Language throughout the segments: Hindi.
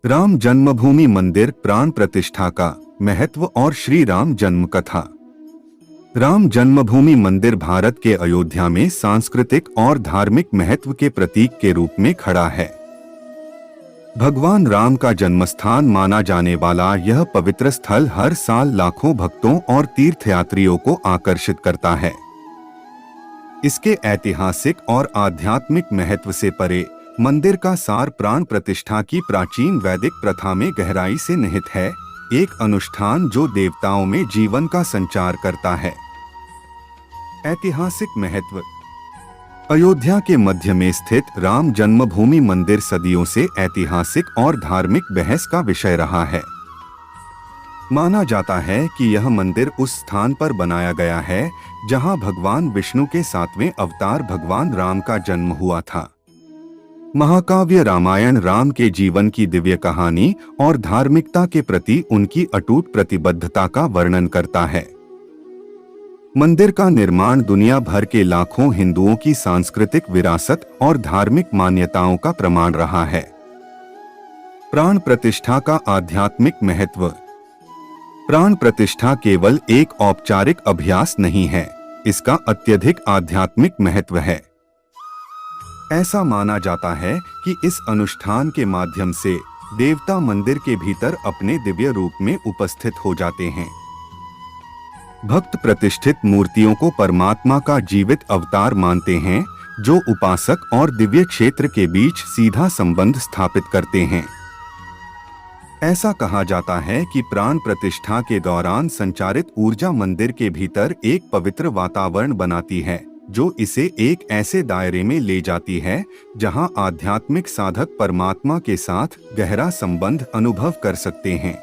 राम जन्मभूमि मंदिर प्राण प्रतिष्ठा का महत्व और श्री राम जन्म कथा। राम जन्मभूमि मंदिर भारत के अयोध्या में सांस्कृतिक और धार्मिक महत्व के प्रतीक के रूप में खड़ा है। भगवान राम का जन्मस्थान माना जाने वाला यह पवित्र स्थल हर साल लाखों भक्तों और तीर्थयात्रियों को आकर्षित करता है। इसके ऐतिहासिक और आध्यात्मिक महत्व से परे मंदिर का सार प्राण प्रतिष्ठा की प्राचीन वैदिक प्रथा में गहराई से निहित है, एक अनुष्ठान जो देवताओं में जीवन का संचार करता है। ऐतिहासिक महत्व। अयोध्या के मध्य में स्थित राम जन्मभूमि मंदिर सदियों से ऐतिहासिक और धार्मिक बहस का विषय रहा है। माना जाता है कि यह मंदिर उस स्थान पर बनाया गया है जहां भगवान विष्णु के 7वें अवतार भगवान राम का जन्म हुआ था। महाकाव्य रामायण राम के जीवन की दिव्य कहानी और धार्मिकता के प्रति उनकी अटूट प्रतिबद्धता का वर्णन करता है। मंदिर का निर्माण दुनिया भर के लाखों हिंदुओं की सांस्कृतिक विरासत और धार्मिक मान्यताओं का प्रमाण रहा है। प्राण प्रतिष्ठा का आध्यात्मिक महत्व। प्राण प्रतिष्ठा केवल एक औपचारिक अभ्यास नहीं है, इसका अत्यधिक आध्यात्मिक महत्व है। ऐसा माना जाता है कि इस अनुष्ठान के माध्यम से देवता मंदिर के भीतर अपने दिव्य रूप में उपस्थित हो जाते हैं। भक्त प्रतिष्ठित मूर्तियों को परमात्मा का जीवित अवतार मानते हैं, जो उपासक और दिव्य क्षेत्र के बीच सीधा संबंध स्थापित करते हैं। ऐसा कहा जाता है कि प्राण प्रतिष्ठा के दौरान संचारित ऊर्जा मंदिर के भीतर एक पवित्र वातावरण बनाती है, जो इसे एक ऐसे दायरे में ले जाती है जहां आध्यात्मिक साधक परमात्मा के साथ गहरा संबंध अनुभव कर सकते हैं।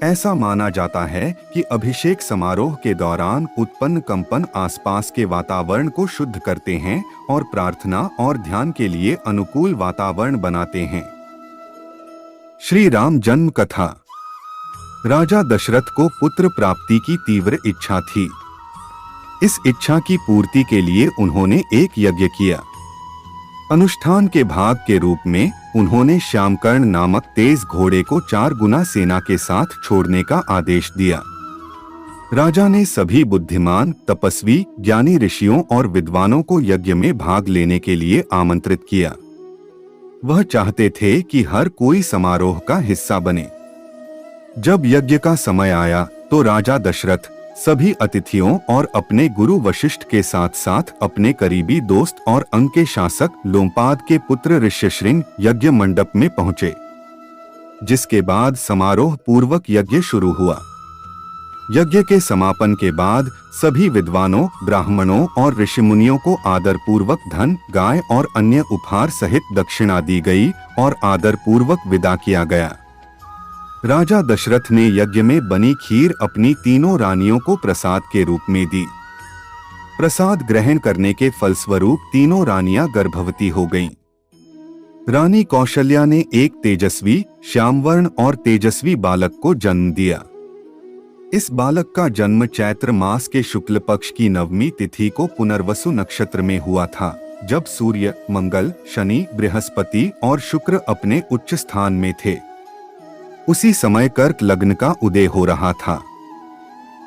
ऐसा माना जाता है कि अभिषेक समारोह के दौरान उत्पन्न कंपन आसपास के वातावरण को शुद्ध करते हैं और प्रार्थना और ध्यान के लिए अनुकूल वातावरण बनाते हैं। श्री राम जन्म कथा। राजा दशरथ को पुत्र प्राप्ति की तीव्र इच्छा थी। इस इच्छा की पूर्ति के लिए उन्होंने एक यज्ञ किया। अनुष्ठान के भाग के रूप में उन्होंने श्यामकर्ण नामक तेज घोड़े को 4 गुना सेना के साथ छोड़ने का आदेश दिया। राजा ने सभी बुद्धिमान, तपस्वी, ज्ञानी ऋषियों और विद्वानों को यज्ञ में भाग लेने के लिए आमंत्रित किया। वह चाहते थे कि हर कोई समारोह का हिस्सा बने। जब यज्ञ का समय आया तो राजा दशरथ सभी अतिथियों और अपने गुरु वशिष्ठ के साथ साथ अपने करीबी दोस्त और अंग के शासक लोमपाद के पुत्र ऋष्यशृंग यज्ञ मंडप में पहुंचे, जिसके बाद समारोह पूर्वक यज्ञ शुरू हुआ। यज्ञ के समापन के बाद सभी विद्वानों, ब्राह्मणों और ऋषिमुनियों को आदर पूर्वक धन, गाय और अन्य उपहार सहित दक्षिणा दी गई और आदर पूर्वक विदा किया गया। राजा दशरथ ने यज्ञ में बनी खीर अपनी तीनों रानियों को प्रसाद के रूप में दी। प्रसाद ग्रहण करने के फलस्वरूप तीनों रानियां गर्भवती हो गईं। रानी कौशल्या ने एक तेजस्वी, श्यामवर्ण और तेजस्वी बालक को जन्म दिया। इस बालक का जन्म चैत्र मास के शुक्ल पक्ष की 9वीं तिथि को पुनर्वसु नक्षत्र में हुआ था, जब सूर्य, मंगल, शनि, बृहस्पति और शुक्र अपने उच्च स्थान में थे। उसी समय कर्क लग्न का उदय हो रहा था।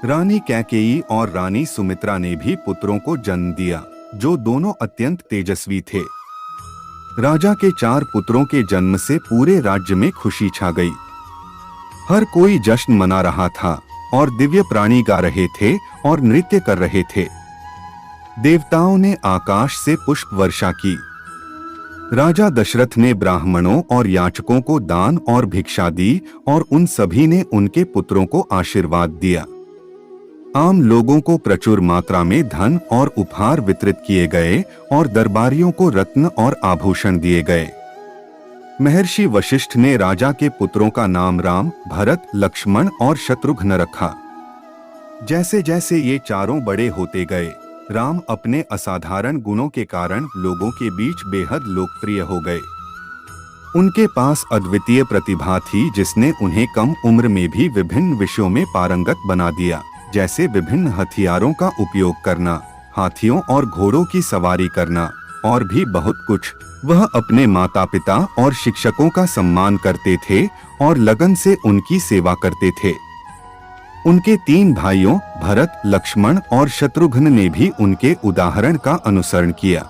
रानी कैकेयी और रानी सुमित्रा ने भी पुत्रों को जन्म दिया, जो दोनों अत्यंत तेजस्वी थे। राजा के 4 पुत्रों के जन्म से पूरे राज्य में खुशी छा गई। हर कोई जश्न मना रहा था और दिव्य प्राणी गा रहे थे और नृत्य कर रहे थे। देवताओं ने आकाश से पुष्प वर्षा की। राजा दशरथ ने ब्राह्मणों और याचकों को दान और भिक्षा दी और उन सभी ने उनके पुत्रों को आशीर्वाद दिया। आम लोगों को प्रचुर मात्रा में धन और उपहार वितरित किए गए और दरबारियों को रत्न और आभूषण दिए गए। महर्षि वशिष्ठ ने राजा के पुत्रों का नाम राम, भरत, लक्ष्मण और शत्रुघ्न रखा। जैसे जैसे ये चारों बड़े होते गए, राम अपने असाधारण गुणों के कारण लोगों के बीच बेहद लोकप्रिय हो गए। उनके पास अद्वितीय प्रतिभा थी, जिसने उन्हें कम उम्र में भी विभिन्न विषयों में पारंगत बना दिया, जैसे विभिन्न हथियारों का उपयोग करना, हाथियों और घोड़ों की सवारी करना, और भी बहुत कुछ। वह अपने माता पिता और शिक्षकों का सम्मान करते थे और लगन से उनकी सेवा करते थे। उनके 3 भाइयों भरत, लक्ष्मण और शत्रुघ्न ने भी उनके उदाहरण का अनुसरण किया।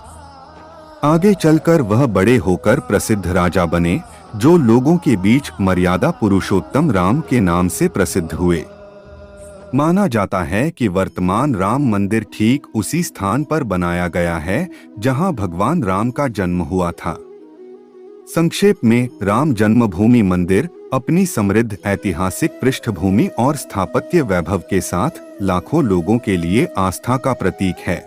आगे चलकर वह बड़े होकर प्रसिद्ध राजा बने, जो लोगों के बीच मर्यादा पुरुषोत्तम राम के नाम से प्रसिद्ध हुए। माना जाता है कि वर्तमान राम मंदिर ठीक उसी स्थान पर बनाया गया है जहां भगवान राम का जन्म हुआ था। संक्षेप में, राम जन्मभूमि मंदिर अपनी समृद्ध ऐतिहासिक पृष्ठभूमि और स्थापत्य वैभव के साथ लाखों लोगों के लिए आस्था का प्रतीक है।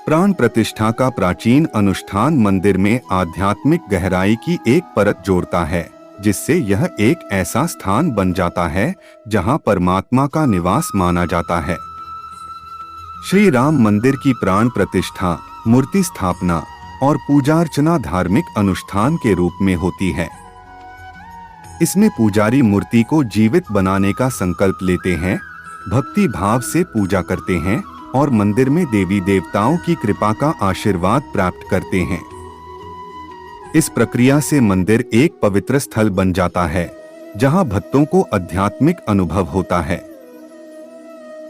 प्राण प्रतिष्ठा का प्राचीन अनुष्ठान मंदिर में आध्यात्मिक गहराई की एक परत जोड़ता है, जिससे यह एक ऐसा स्थान बन जाता है जहां परमात्मा का निवास माना जाता है। श्री राम मंदिर की प्राण प्रतिष्ठा, मूर्ति स्थापना और पूजा अर्चना धार्मिक अनुष्ठान के रूप में होती है। इसमें पुजारी मूर्ति को जीवित बनाने का संकल्प लेते हैं, भक्ति भाव से पूजा करते हैं और मंदिर में देवी देवताओं की कृपा का आशीर्वाद प्राप्त करते हैं। इस प्रक्रिया से मंदिर एक पवित्र स्थल बन जाता है, जहां भक्तों को आध्यात्मिक अनुभव होता है।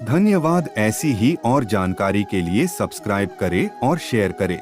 धन्यवाद। ऐसी ही और जानकारी के लिए सब्सक्राइब करें और शेयर करें।